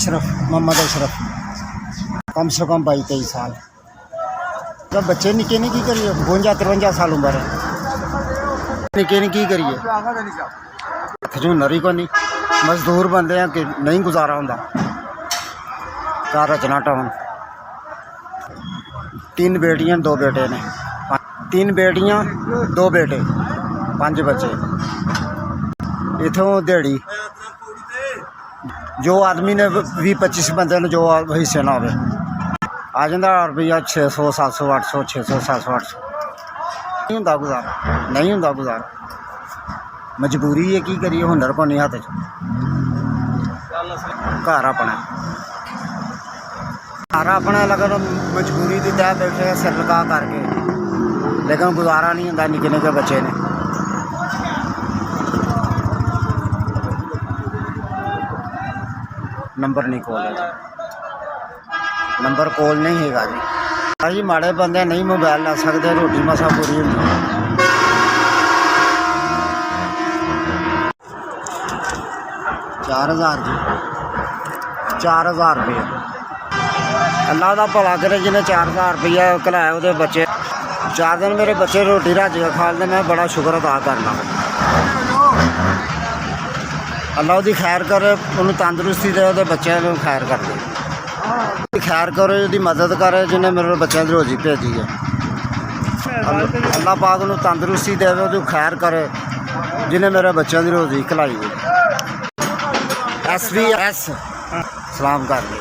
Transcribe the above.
अशरफ मोहम्मद अशरफ कम से कम 22-23 साल। जब बच्चे निके नहीं की करिए 52-53 साल उम्र है निके नहीं की करिए हुनर ही को नहीं मजदूर बंदे हैं कि नहीं गुजारा होंदा घर रचना टाउन। 3 बेटियां 2 बेटे ने 3 बेटियां 2 बेटे 5 बच्चे इथों दिहाड़ी जो आदमी ने 20-25 बंदे ने जो हिस्से ना हो आ जाता रुपया 600 700 800 600 700 800 नहीं होंदा गुजारा नहीं होंदा गुजारा मजबूरी है की करिए हुनर को नहीं हाथ घर अपना लगन मजबूरी की तय बैठे सिर लगा करके लेकिन गुजारा नहीं होंदा निके निके बच्चे ने। नंबर नहीं कोल है नंबर कोल नहीं है जी जी माड़े बंदे नहीं मोबाइल लै सकते रोटी मसा पूरी होंदी 4000 जी 4000 रुपये अल्लाह का भला करे जिन्हें 4000 रुपया घलाया वो बच्चे 4 दिन मेरे बच्चे रोटी रज के खा लेते मैं बड़ा शुक्र अदा करना। अल्लाह उसकी खैर करे उन्होंने तंदुरुस्ती दे वो बच्चों को खैर कर दे खैर करे उसकी मदद करे जिन्हें मेरे बच्चों की रोजी भेजी है। अल्लाह पाक उन्होंने तंदुरुस्ती दे वो खैर करे जिन्हें मेरे बच्चों की रोजी खिलाई है। SVS सलाम कर दी।